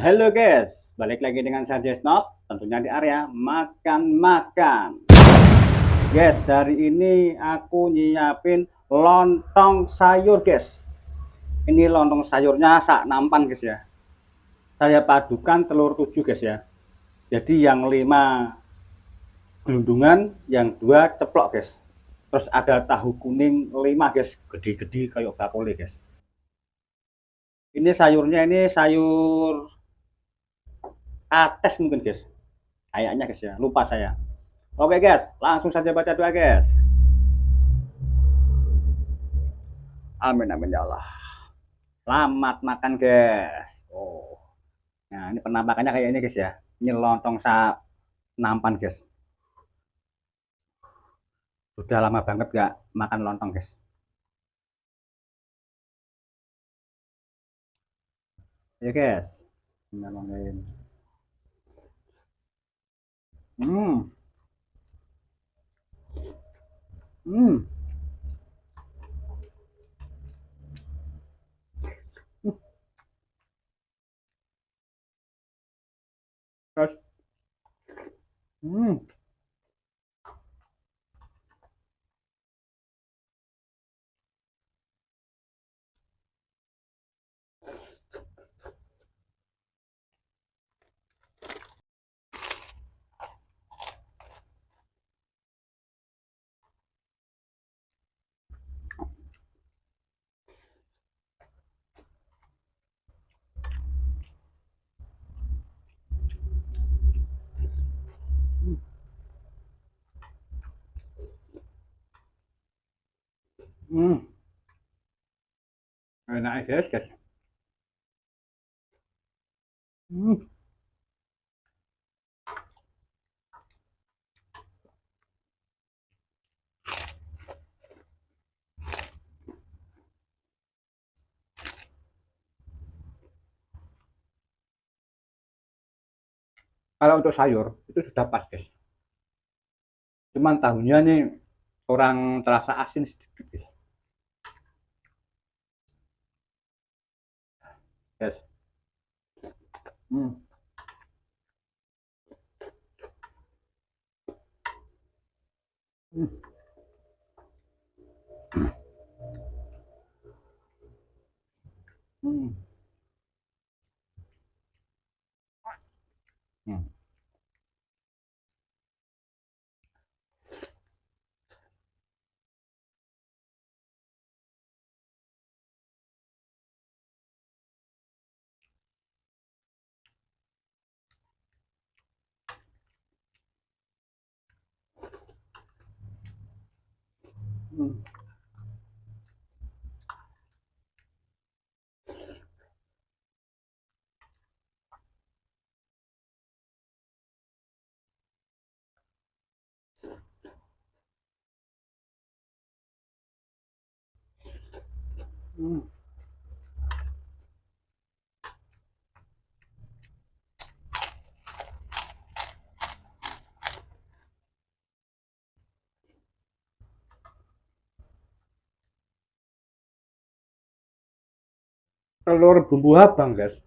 Halo guys, balik lagi dengan saya Desnop, tentunya di area makan-makan. Guys, hari ini aku nyiapin lontong sayur guys. Ini lontong sayurnya sak nampan guys ya. Saya padukan telur 7 guys ya. Jadi yang 5 gelundungan, yang 2 ceplok guys. Terus ada tahu kuning 5 guys, gede-gede kayak bakule guys. Ini sayurnya ini sayur ates mungkin guys. Kayaknya guys ya, lupa saya. Oke guys, langsung saja baca doa guys. Amin amin ya Allah. Selamat makan guys. Oh, nah ini penampakannya kayak ini guys ya. Ini lontong sa nampan guys. Sudah lama banget gak makan lontong guys. Ya guys. Bismillahirrahmanirrahim. Hmm, hmm. Terus, hmm. Hmm. Enak guys guys. Hmm. Kalau untuk sayur itu sudah pas guys. Cuman tahunya nih kurang terasa asin sedikit guys. Guys. Hmm. Hmm. Hmm. Hmm. Hmm. Hmm. Telur bumbu abang guys.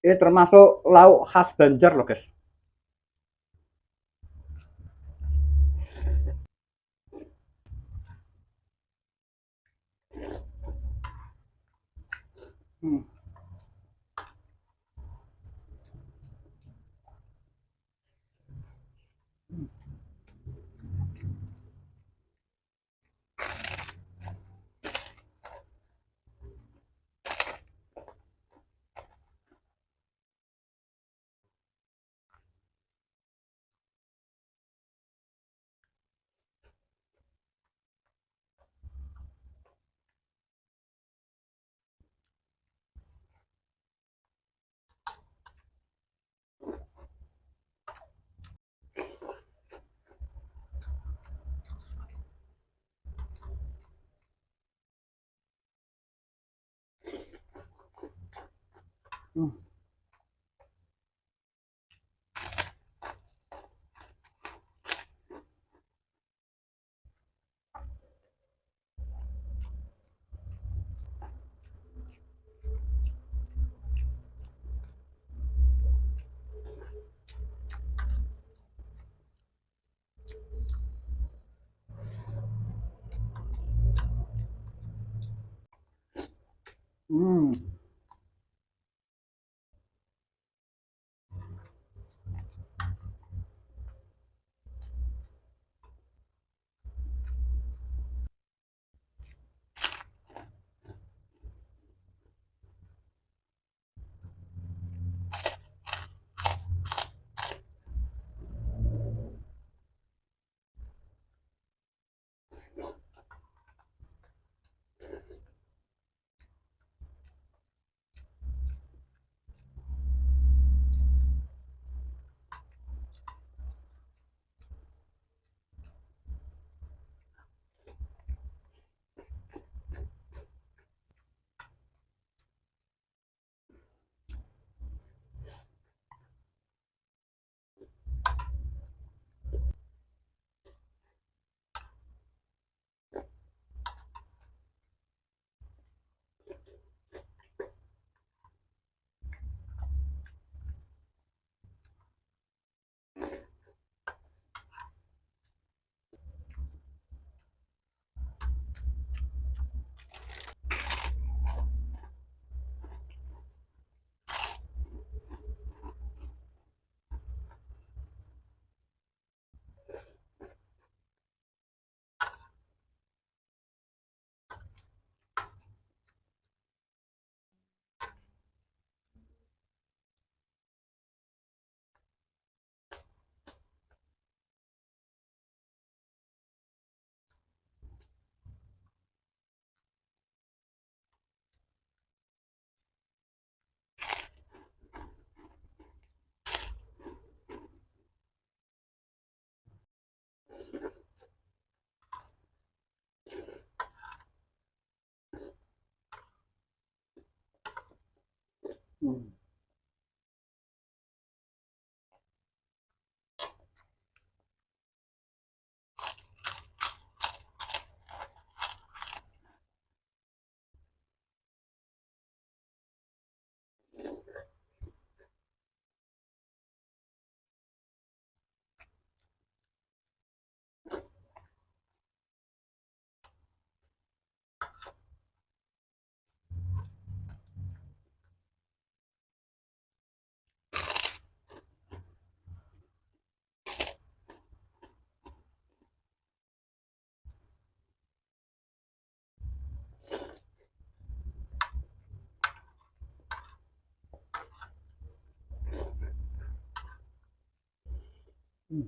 Ini termasuk lauk khas Banjar loh guys. Hmm. Hmm. Hmm. Hmm. Hmm.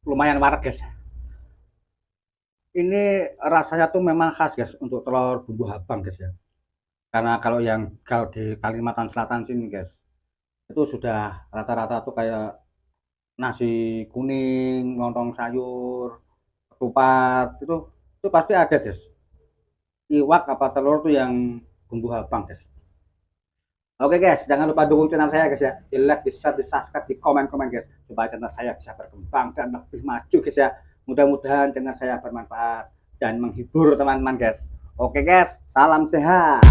lumayan warak guys. Ini rasanya tuh memang khas guys untuk telur bumbu habang guys ya. Karena kalau di Kalimantan Selatan sini guys, itu sudah rata-rata tuh kayak nasi kuning, lontong sayur, ketupat itu pasti ada guys. Iwak apa telur tuh yang bumbu habang guys. Oke guys, jangan lupa dukung channel saya guys ya. Di like, di share, di subscribe, di komen-komen guys. Supaya channel saya bisa berkembang dan lebih maju guys ya. Mudah-mudahan channel saya bermanfaat dan menghibur teman-teman guys. Oke guys, salam sehat.